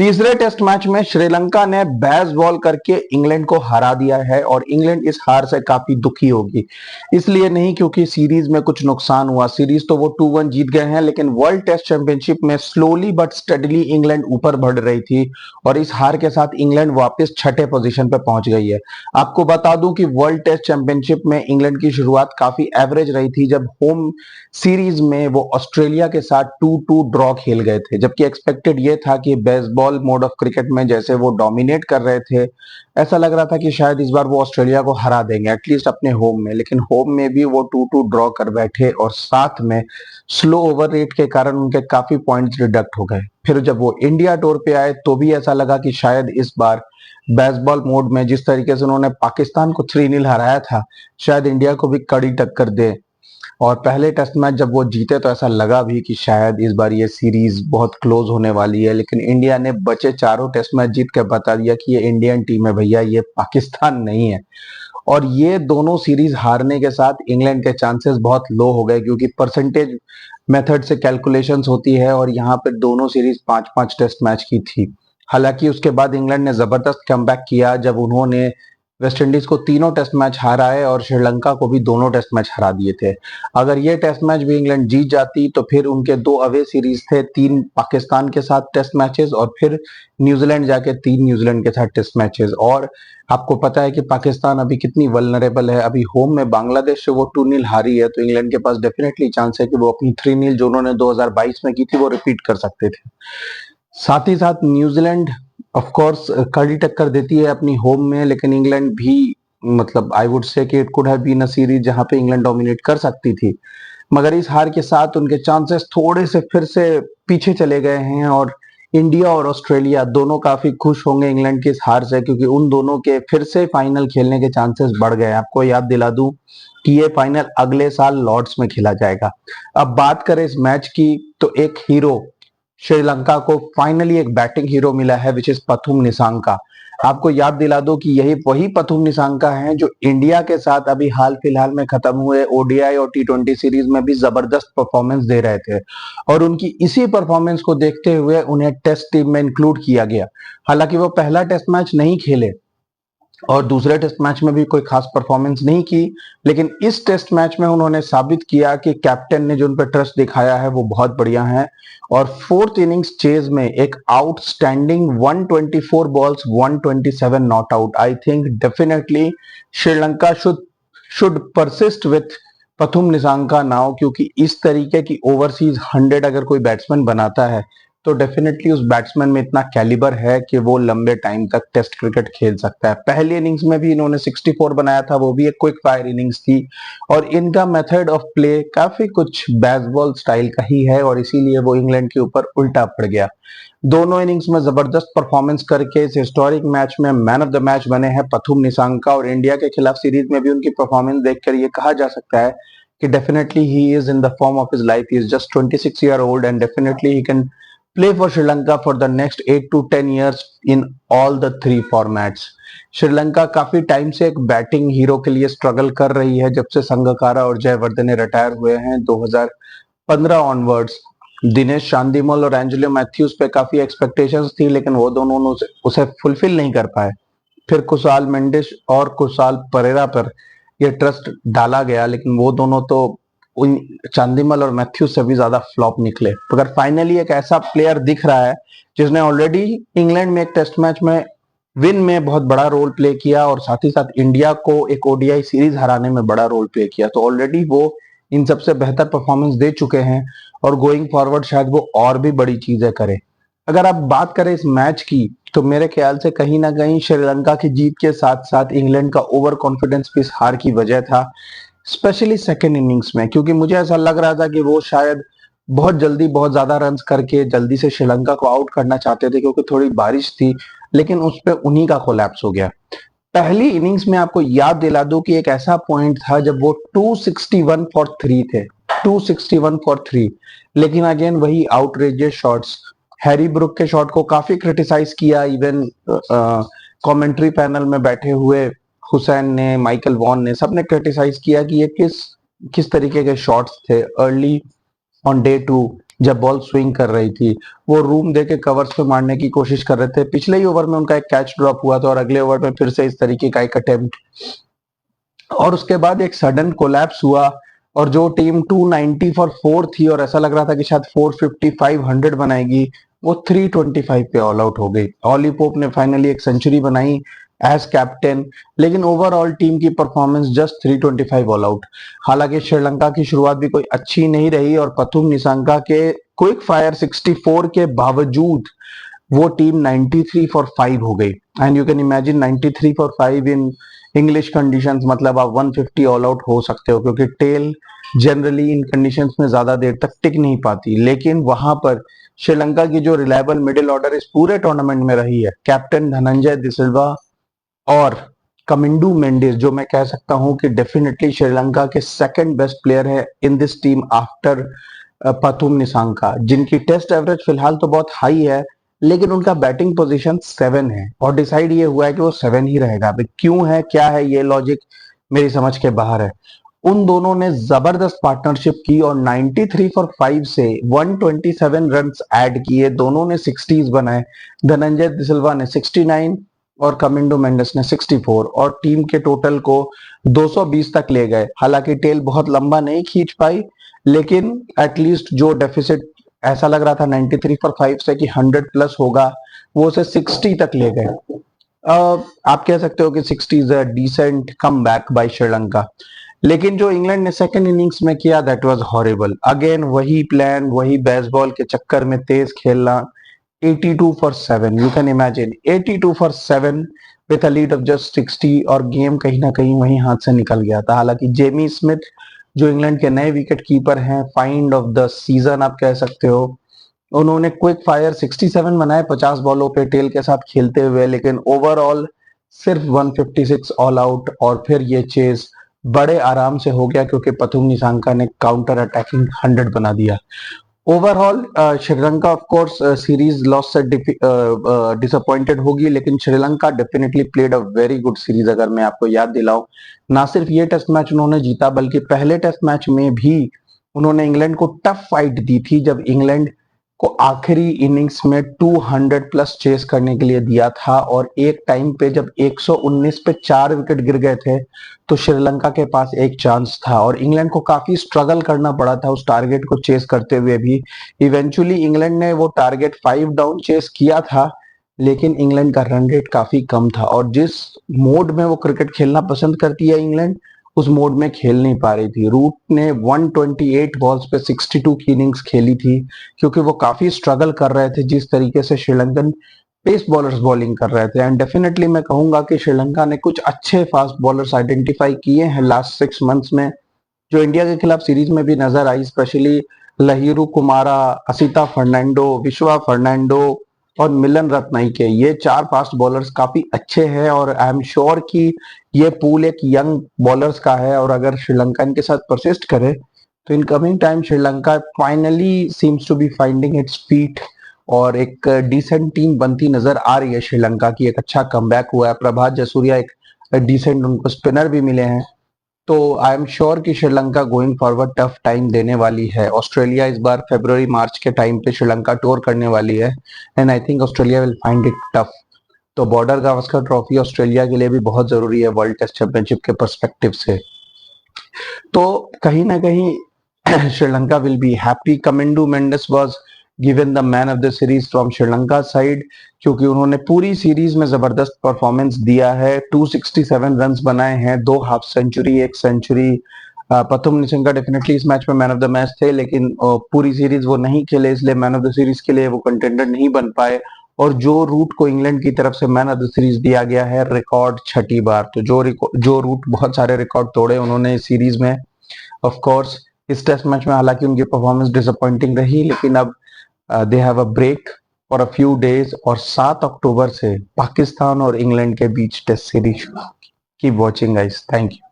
तीसरे test match में श्रीलंका ने बैस बॉल करके इंग्लैंड को हरा दिया है और इंग्लैंड इस हार से काफी दुखी होगी। इसलिए नहीं क्योंकि सीरीज में कुछ नुकसान हुआ, सीरीज तो वो 2-1 जीत गए हैं, लेकिन वर्ल्ड टेस्ट चैंपियनशिप में स्लोली बट स्टडीली इंग्लैंड ऊपर बढ़ रही थी और इस हार के साथ इंग्लैंड वापस छठे पोजीशन पे पहुंच गई है। आपको बता दूं कि वर्ल्ड टेस्ट चैंपियनशिप में इंग्लैंड की शुरुआत काफी एवरेज रही थी जब होम सीरीज में वो ऑस्ट्रेलिया के साथ 2-2 ड्रॉ खेल गए थे, जबकि एक्सपेक्टेड ये था कि बेसबॉल मोड ऑफ क्रिकेट में जैसे वो डोमिनेट कर रहे थे, ऐसा लग रहा था कि शायद इस बार वो ऑस्ट्रेलिया को हरा देंगे एटलीस्ट अपने होम में, लेकिन होम में भी वो 2-2 ड्रॉ कर बैठे और साथ में स्लो ओवर रेट के कारण उनके काफी पॉइंट्स डिडक्ट हो गए। फिर जब वो इंडिया टूर पे आए तो भी ऐसा लगा कि शायद इस बार बेसबॉल मोड में जिस तरीके से उन्होंने पाकिस्तान को 3-0 हराया था, शायद इंडिया को भी कड़ी टक्कर दे। और पहले टेस्ट मैच जब वो जीते तो ऐसा लगा भी कि शायद इस बार ये सीरीज बहुत क्लोज होने वाली है, लेकिन इंडिया ने बचे चारों टेस्ट मैच जीत के बता दिया कि ये इंडियन टीम है भैया, ये पाकिस्तान नहीं है। और ये दोनों सीरीज हारने के साथ इंग्लैंड के चांसेस बहुत लो हो गए, क्योंकि परसेंटेज मेथड से कैलकुलेशंस होती है और यहाँ पे दोनों सीरीज 5-5 टेस्ट मैच की थी। हालांकि उसके बाद इंग्लैंड ने जबरदस्त कमबैक किया जब उन्होंने वेस्ट इंडीज को तीनों टेस्ट मैच हराए और श्रीलंका को भी दोनों टेस्ट मैच हरा दिए थे। अगर ये टेस्ट मैच भी इंग्लैंड जीत जाती तो फिर उनके 2 अवे सीरीज थे, 3 पाकिस्तान के साथ टेस्ट मैचेस और फिर न्यूजीलैंड जाके 3 न्यूजीलैंड के साथ टेस्ट मैचेस। और आपको पता है कि पाकिस्तान अभी कितनी वल्नरेबल है, अभी होम में बांग्लादेश से वो 2-0 हारी है, तो इंग्लैंड के पास डेफिनेटली चांस है कि वो अपनी 3-0 जो उन्होंने 2022 में की थी वो रिपीट कर सकते थे। साथ ही साथ न्यूजीलैंड ऑफ कोर्स कड़ी टक्कर देती है अपनी होम में, लेकिन इंग्लैंड भी मतलब आई वुड से कि it could have been a series जहां पे इंग्लैंड डोमिनेट कर सकती थी, मगर इस हार के साथ उनके चांसेस थोड़े से फिर से पीछे चले गए हैं और इंडिया और ऑस्ट्रेलिया दोनों काफी खुश होंगे इंग्लैंड की इस हार से, क्योंकि उन दोनों के फिर से फाइनल खेलने के चांसेस बढ़ गए। आपको याद दिला दूं कि ये फाइनल अगले साल लॉर्ड्स में खेला जाएगा। अब बात करें इस मैच की तो एक हीरो श्रीलंका को फाइनली एक बैटिंग हीरो मिला है विच इज पथुम निसांका। आपको याद दिला दो कि यही वही पथुम निसांका हैं जो इंडिया के साथ अभी हाल फिलहाल में खत्म हुए ओडीआई और टी20 सीरीज में भी जबरदस्त परफॉर्मेंस दे रहे थे और उनकी इसी परफॉर्मेंस को देखते हुए उन्हें टेस्ट टीम में इंक्लूड किया गया। हालांकि वो पहला टेस्ट मैच नहीं खेले और दूसरे टेस्ट मैच में भी कोई खास परफॉर्मेंस नहीं की, लेकिन इस टेस्ट मैच में उन्होंने साबित किया कि कैप्टन ने जो उन पर ट्रस्ट दिखाया है वो बहुत बढ़िया है। और फोर्थ इनिंग्स चेज में एक outstanding 124 balls 127 not out. I think definitely Sri Lanka should persist with Pathum Nissanka now, क्योंकि इस तरीके की ओवरसीज 100 अगर कोई बैट्समैन बनाता है तो डेफिनेटली उस बैट्समैन में इतना कैलिबर है कि वो लंबे टाइम तक टेस्ट क्रिकेट खेल सकता है। पहली इनिंग्स में भी इन्होंने 64 बनाया था, वो भी एक क्विक फायर इनिंग्स थी और इनका मेथड ऑफ प्ले काफी कुछ बेसबॉल स्टाइल का ही है और इसीलिए वो इंग्लैंड के ऊपर उल्टा पड़ गया। दोनों इनिंग्स में जबरदस्त परफॉर्मेंस करके इस हिस्टोरिक मैच में मैन ऑफ द मैच बने हैं पथुम निसांका और इंडिया के खिलाफ सीरीज में भी उनकी परफॉर्मेंस देखकर ये कहा जा सकता है कि definitely he is in the form of his life. He is just 26 year old and definitely he can play for Sri Lanka for the next 8 to 10 years in all the 3 formats। Sri Lanka काफी time से एक batting hero के लिए struggle कर रही है जब से संगकारा और जयवर्धने रिटायर हुए हैं 2015 ऑनवर्ड्स। दिनेश चांदिमल और एंजेलो मैथ्यूज पे काफी एक्सपेक्टेशंस थी, लेकिन वो दोनों उसे फुलफिल नहीं कर पाए। फिर कुशाल मेंडिस और कुशाल परेरा पर यह ट्रस्ट डाला गया, लेकिन वो दोनों तो उन चांदिमल और मैथ्यूज से भी ज्यादा फ्लॉप निकले। मगर फाइनली एक ऐसा प्लेयर दिख रहा है जिसने ऑलरेडी इंग्लैंड में एक टेस्ट मैच में विन में बहुत बड़ा रोल प्ले किया और साथ ही साथ इंडिया को एक ओडीआई सीरीज हराने में बड़ा रोल प्ले किया, तो ऑलरेडी वो इन सबसे बेहतर परफॉर्मेंस दे चुके हैं और गोइंग फॉरवर्ड शायद वो और भी बड़ी चीजें करे। अगर आप बात करें इस मैच की तो मेरे ख्याल से कहीं ना कहीं श्रीलंका की जीत के साथ साथ इंग्लैंड का ओवर कॉन्फिडेंस भी इस हार की वजह था, स्पेशली सेकेंड इनिंग्स में, क्योंकि मुझे ऐसा लग रहा था कि वो शायद बहुत जल्दी बहुत ज्यादा रन्स करके जल्दी से श्रीलंका को आउट करना चाहते थे क्योंकि थोड़ी बारिश थी, लेकिन उस पर उन्हीं का कोलैप्स हो गया। पहली इनिंग्स में आपको याद दिला दूं कि एक ऐसा पॉइंट था जब वो 261 फॉर 3 थे, 261 फॉर 3, लेकिन अगेन वही आउटरेजियस शॉट्स। हैरी ब्रुक के शॉट को काफी क्रिटिसाइज किया, इवन कमेंट्री पैनल में बैठे हुए हुसैन ने, माइकल वॉन ने, सबने क्रिटिसाइज किया कि ये किस तरीके के शॉट्स थे अर्ली ऑन डे 2। जब बॉल स्विंग कर रही थी, वो रूम दे के कवर्स पे मारने की कोशिश कर रहे थे। पिछले ही ओवर में उनका एक कैच ड्रॉप हुआ था और अगले ओवर में फिर से इस तरीके का एक अटेम्प्ट, और उसके बाद एक सडन कोलैप्स हुआ और जो टीम 290 फॉर 4 थी और ऐसा लग रहा था कि शायद 450 500 बनाएगी, वो 325 पे ऑल आउट हो गई। ऑली पोप ने फाइनली एक सेंचुरी बनाई एज कैप्टन, लेकिन ओवरऑल टीम की परफॉर्मेंस जस्ट 325 ऑल आउट। हालांकि श्रीलंका की शुरुआत भी कोई अच्छी नहीं रही और पथुम निसांका के क्विक फायर 64 के बावजूद वो टीम 93 फॉर 5 हो गई। And you can imagine 93 for 5 in English conditions, मतलब आप 150 ऑल आउट हो सकते हो, क्योंकि टेल जनरली इन कंडीशंस में ज्यादा देर तक टिक नहीं पाती। लेकिन वहां पर श्रीलंका की जो रिलायबल मिडिल ऑर्डर इस पूरे टूर्नामेंट में रही है, कैप्टन धनंजय डिसिल्वा और कमिंडू मेंडिस, जो मैं कह सकता हूं कि डेफिनेटली श्रीलंका के सेकंड बेस्ट प्लेयर है in this team after Pathum Nissanka, जिनकी टेस्ट एवरेज फिलहाल तो बहुत हाई है, लेकिन उनका बैटिंग पोजीशन 7 है और डिसाइड ये हुआ है कि वो 7 ही रहेगा। अभी क्यों है, क्या है, ये लॉजिक मेरी समझ के बाहर है। उन दोनों ने जबरदस्त पार्टनरशिप की और 93 फॉर 5 से 127 रन्स ऐड किए, दोनों ने 60s बनाए। धनंजय डिसिल्वा ने 69 और कमिंडो मेंडिस ने 64 और टीम के टोटल को 220 तक ले गए। हालांकि टेल बहुत लंबा नहीं खींच पाई, लेकिन एटलीस्ट जो डेफिसिट ऐसा लग रहा था 93 फॉर 5 से कि 100 प्लस होगा, वो उसे 60 तक ले गए। आप कह सकते हो कि 60 is a decent comeback by Sri Lanka. लेकिन जो इंग्लैंड ने सेकंड इनिंग्स में किया, दैट वाज हॉरिबल। अगेन वही प्लान, वही बेसबॉल के चक्कर में तेज खेलना। 82 for 7, you can imagine 82 for 7 with a lead of just 60, और गेम कहीं ना कहीं वहीं हाथ से निकल गया था। हालांकि जेमी स्मिथ जो इंग्लैंड के नए विकेट कीपर हैं, फाइंड ऑफ द सीजन आप कह सकते हो, उन्होंने क्विक फायर 67 बनाए 50 बॉलों पे टेल के साथ खेलते हुए, लेकिन ओवरऑल सिर्फ 156 ऑल आउट, और फिर ये चेज बड़े आराम से हो गया क्योंकि पथुम निसांका ने काउंटर अटैकिंग 100 बना दिया। Overall Sri Lanka of course series loss से डिसअपॉइंटेड होगी, लेकिन Sri Lanka definitely played a very good series. अगर मैं आपको याद दिलाऊं, ना सिर्फ ये टेस्ट मैच उन्होंने जीता, बल्कि पहले टेस्ट मैच में भी उन्होंने इंग्लैंड को टफ फाइट दी थी, जब इंग्लैंड को आखिरी इनिंग्स में 200 प्लस चेस करने के लिए दिया था, और एक टाइम पे जब 119 पे 4 विकेट गिर गए थे, तो श्रीलंका के पास एक चांस था और इंग्लैंड को काफी स्ट्रगल करना पड़ा था उस टारगेट को चेस करते हुए भी। इवेंचुअली इंग्लैंड ने वो टारगेट 5 डाउन चेस किया था, लेकिन इंग्लैंड का रन रेट काफी कम था, और जिस मोड में वो क्रिकेट खेलना पसंद करती है इंग्लैंड, उस मोड में खेल नहीं पा रही थी। रूट ने 128 बॉल्स पे 62 की इनिंग्स खेली थी, क्योंकि वो काफी स्ट्रगल कर रहे थे जिस तरीके से श्रीलंकन पेस बॉलर्स बॉलिंग कर रहे थे। एंड डेफिनेटली मैं कहूंगा कि श्रीलंका ने कुछ अच्छे फास्ट बॉलर्स आइडेंटिफाई किए हैं लास्ट 6 मंथ्स में, जो इंडिया के खिलाफ सीरीज में भी नजर आई, स्पेशली लहिरू कुमारा, असिता फर्नांडो, विश्वा फर्नांडो और मिलन रत्नाइके। ये 4 फास्ट बॉलर्स काफी अच्छे हैं और आई एम श्योर कि ये पूल एक यंग बॉलर्स का है, और अगर श्रीलंका इनके साथ परसिस्ट करे तो in coming time Sri Lanka finally seems to be finding its feet और एक डिसेंट टीम बनती नजर आ रही है श्रीलंका की। एक अच्छा कमबैक हुआ है, प्रभात जसूरिया एक डिसेंट उनको स्पिनर भी मिले हैं, तो आई एम श्योर कि Sri Lanka going forward tough time देने वाली है। ऑस्ट्रेलिया इस बार फरवरी मार्च के टाइम पे श्रीलंका टूर करने वाली है, and I think Australia will find it tough. तो बॉर्डर गावस्कर ट्रॉफी ऑस्ट्रेलिया के लिए भी बहुत जरूरी है वर्ल्ड टेस्ट चैंपियनशिप के पर्सपेक्टिव से। तो कहीं ना कहीं Sri Lanka will be happy. Kamindu Mendis was given the man of the series from Sri Lanka side, क्योंकि उन्होंने पूरी सीरीज में जबरदस्त परफॉर्मेंस दिया है। 267 रन्स बनाए हैं, 2 half century, 1 century. Pathum Nissanka definitely इस मैच में मैन ऑफ द मैच थे, लेकिन पूरी सीरीज वो नहीं खेले, इसलिए मैन ऑफ द सीरीज के लिए वो कंटेंडर नहीं बन पाए। और जो रूट को इंग्लैंड की तरफ से मैन ऑफ द सीरीज दिया गया है, रिकॉर्ड 6ठी बार, तो जो रूट बहुत सारे रिकॉर्ड तोड़े उन्होंने इस सीरीज में। ऑफ कोर्स इस टेस्ट मैच में हालांकि उनकी परफॉर्मेंस डिसअपॉइंटिंग रही, लेकिन अब they have a break for a few days, और 7 अक्टूबर से पाकिस्तान और इंग्लैंड के बीच test series. Keep watching guys, thank you.